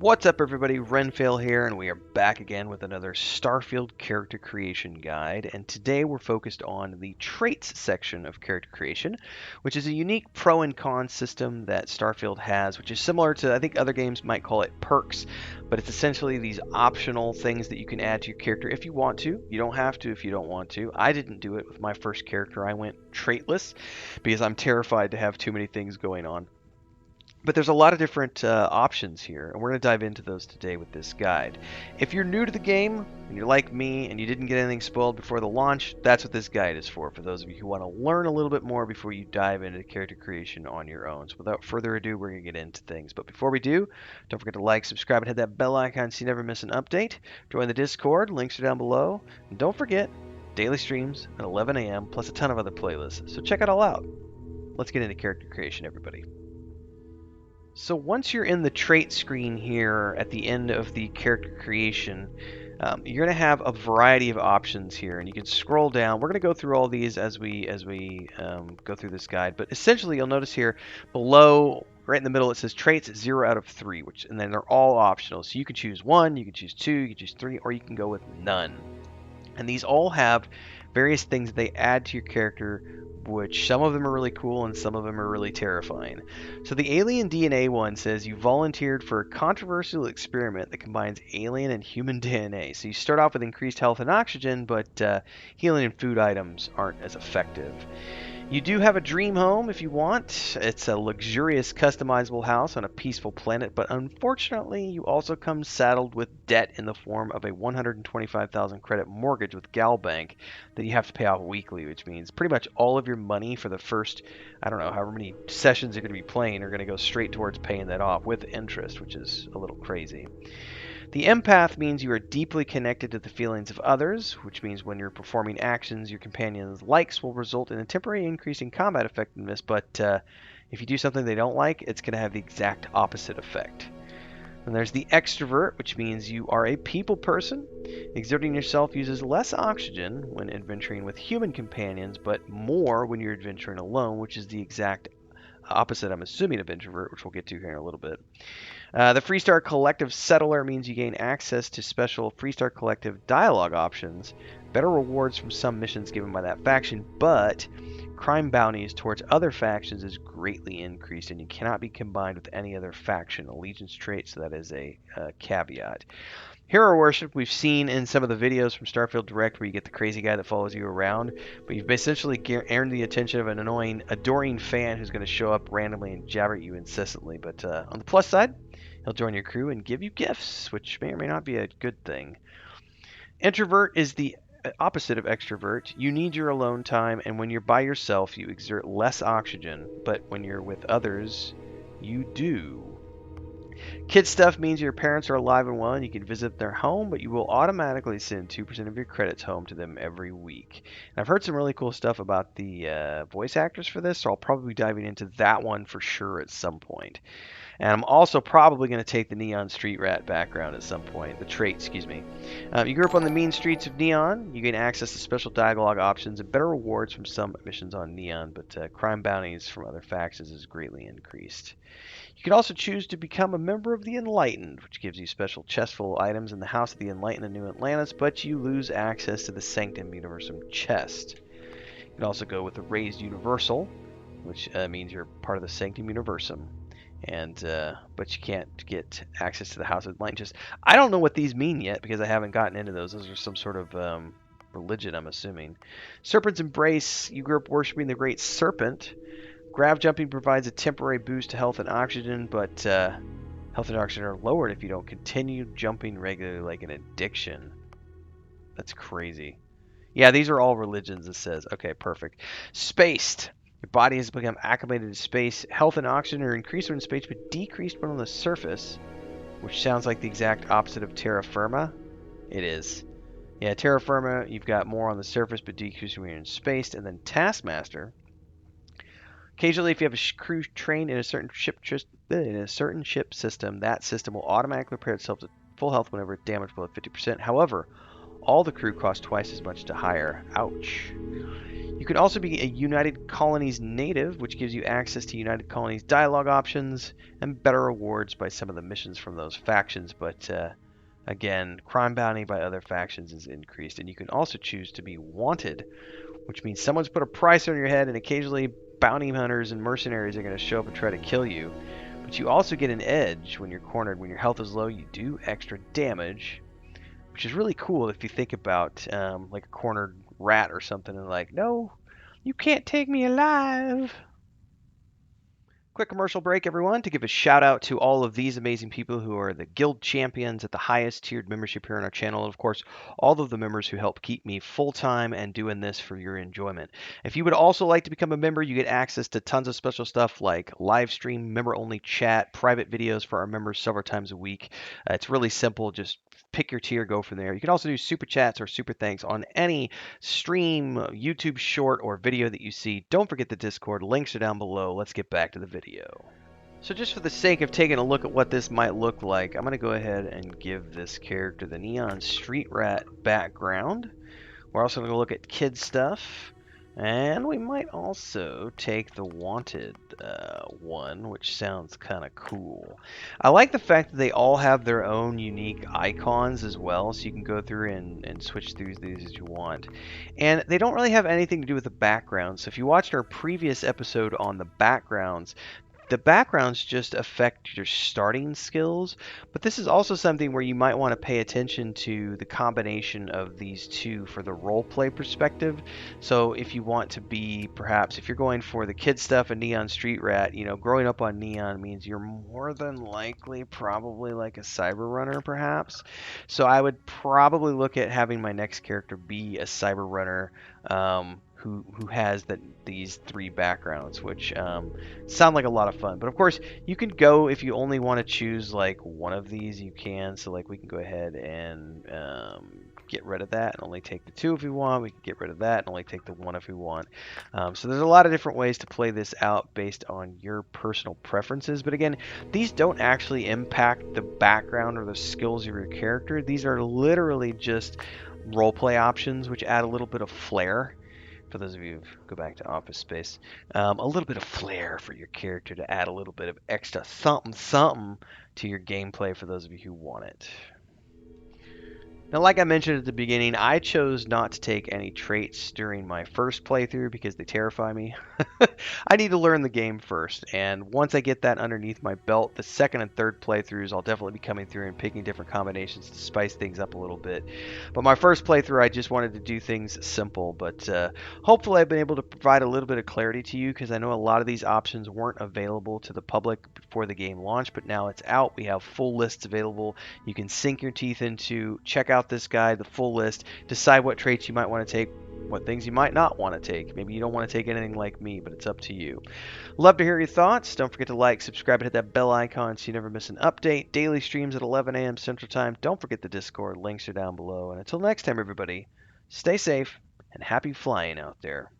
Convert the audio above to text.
What's up, everybody? Renfail here, and we are back again with another Starfield character creation guide. And today we're focused on the traits section of character creation, which is a unique pro and con system that Starfield has, which is similar to, I think other games might call it perks, but it's essentially these optional things that you can add to your character if you want to. You don't have to if you don't want to. I didn't do it with my first character. I went traitless because I'm terrified to have too many things going on. But there's a lot of different options here, and we're going to dive into those today with this guide. If you're new to the game, and you're like me, and you didn't get anything spoiled before the launch, that's what this guide is for those of you who want to learn a little bit more before you dive into character creation on your own. So without further ado, we're going to get into things. But before we do, don't forget to like, subscribe, and hit that bell icon so you never miss an update. Join the Discord, links are down below. And don't forget, daily streams at 11 a.m., plus a ton of other playlists. So check it all out. Let's get into character creation, everybody. So once you're in the trait screen here at the end of the character creation, you're going to have a variety of options here, and you can scroll down. We're going to go through all these as we go through this guide, but essentially you'll notice here below, right in the middle, it says traits 0 out of 3, and then they're all optional. So you can choose 1, you can choose 2, you can choose 3, or you can go with none. And these all have various things that they add to your character, which some of them are really cool and some of them are really terrifying. So the alien DNA one says you volunteered for a controversial experiment that combines alien and human DNA. So you start off with increased health and oxygen, but healing and food items aren't as effective. You do have a dream home if you want. It's a luxurious customizable house on a peaceful planet, but unfortunately you also come saddled with debt in the form of a 125,000 credit mortgage with Galbank that you have to pay off weekly, which means pretty much all of your money for the first, I don't know, however many sessions you're going to be playing are going to go straight towards paying that off with interest, which is a little crazy. The empath means you are deeply connected to the feelings of others, which means when you're performing actions your companion's likes will result in a temporary increase in combat effectiveness, but if you do something they don't like, it's going to have the exact opposite effect. And there's the extrovert, which means you are a people person. Exerting yourself uses less oxygen when adventuring with human companions, but more when you're adventuring alone, which is the exact opposite, I'm assuming, of introvert, which we'll get to here in a little bit. The Freestar Collective Settler means you gain access to special Freestar Collective dialogue options, better rewards from some missions given by that faction, but crime bounties towards other factions is greatly increased, and you cannot be combined with any other faction allegiance trait, so that is a caveat. Hero worship we've seen in some of the videos from Starfield Direct where you get the crazy guy that follows you around, but you've essentially earned the attention of an annoying, adoring fan who's going to show up randomly and jabber at you incessantly. But on the plus side, he'll join your crew and give you gifts, which may or may not be a good thing. Introvert is the opposite of extrovert. You need your alone time, and when you're by yourself, you exert less oxygen, but when you're with others, you do. Kid stuff means your parents are alive and well and you can visit their home, but you will automatically send 2% of your credits home to them every week. And I've heard some really cool stuff about the voice actors for this, so I'll probably be diving into that one for sure at some point. And I'm also probably going to take the Neon Street Rat background at some point, the trait, excuse me. You grew up on the mean streets of Neon. You gain access to special dialogue options and better rewards from some missions on Neon, but crime bounties from other factions is greatly increased. You can also choose to become a member of the Enlightened, which gives you special chest-full items in the House of the Enlightened in New Atlantis, but you lose access to the Sanctum Universum chest. You can also go with the Raised Universal, which means you're part of the Sanctum Universum, but you can't get access to the House of the Enlightened chest. I don't know what these mean yet because I haven't gotten into those. Those are some sort of religion, I'm assuming. Serpent's Embrace, you grew up worshipping the Great Serpent. Grav jumping provides a temporary boost to health and oxygen, but health and oxygen are lowered if you don't continue jumping regularly like an addiction. That's crazy. Yeah, these are all religions, it says. Okay, perfect. Spaced. Your body has become acclimated to space. Health and oxygen are increased when in space, but decreased when on the surface, which sounds like the exact opposite of terra firma. It is. Yeah, terra firma, you've got more on the surface, but decreased when you're in space. And then Taskmaster. Occasionally, if you have a crew trained in a certain ship system, that system will automatically repair itself to full health whenever it's damaged below 50%. However, all the crew cost twice as much to hire. Ouch. You You can also be a United Colonies native, which gives you access to United Colonies dialogue options and better rewards by some of the missions from those factions. But again, crime bounty by other factions is increased. And you can also choose to be wanted, which means someone's put a price on your head, and occasionally bounty hunters and mercenaries are going to show up and try to kill you. But you also get an edge when you're cornered. When your health is low, you do extra damage, which is really cool if you think about like a cornered rat or something, and like, no, you can't take me alive. Quick commercial break, everyone, to give a shout out to all of these amazing people who are the guild champions at the highest tiered membership here on our channel. And of course, all of the members who help keep me full time and doing this for your enjoyment. If you would also like to become a member, you get access to tons of special stuff like live stream, member only chat, private videos for our members several times a week. It's really simple. Just pick your tier, go from there. You can also do super chats or super thanks on any stream, YouTube short, or video that you see. Don't forget the Discord. Links are down below. Let's get back to the video. So just for the sake of taking a look at what this might look like, I'm going to go ahead and give this character the Neon Street Rat background. We're also going to look at kid stuff. And we might also take the wanted one, which sounds kind of cool. I like the fact that they all have their own unique icons as well, so you can go through and switch through these as you want. And they don't really have anything to do with the background. So if you watched our previous episode on the backgrounds just affect your starting skills, but this is also something where you might want to pay attention to the combination of these two for the roleplay perspective. So if you want to be, perhaps, if you're going for the kid stuff and Neon Street Rat, you know, growing up on Neon means you're more than likely probably like a cyber runner, perhaps. So I would probably look at having my next character be a cyber runner, who has these three backgrounds, which sound like a lot of fun. But of course, you can go, if you only want to choose like one of these, you can. So like we can go ahead and get rid of that and only take the two if we want. We can get rid of that and only take the one if we want. So there's a lot of different ways to play this out based on your personal preferences. But again, these don't actually impact the background or the skills of your character. These are literally just roleplay options, which add a little bit of flair. For those of you who go back to Office Space, a little bit of flair for your character to add a little bit of extra something something to your gameplay for those of you who want it. Now, like I mentioned at the beginning, I chose not to take any traits during my first playthrough because they terrify me. I need to learn the game first, and once I get that underneath my belt, the second and third playthroughs, I'll definitely be coming through and picking different combinations to spice things up a little bit. But my first playthrough, I just wanted to do things simple, but hopefully I've been able to provide a little bit of clarity to you, because I know a lot of these options weren't available to the public before the game launched, but now it's out. We have full lists available. You can sink your teeth into, check out this guide, the full list, decide what traits you might want to take, what things you might not want to take. Maybe you don't want to take anything like me, but it's up to you. Love to hear your thoughts. Don't forget to like, subscribe, and hit that bell icon so you never miss an update. Daily streams at 11 a.m. Central Time. Don't forget the Discord. Links are down below. And until next time, everybody, stay safe and happy flying out there.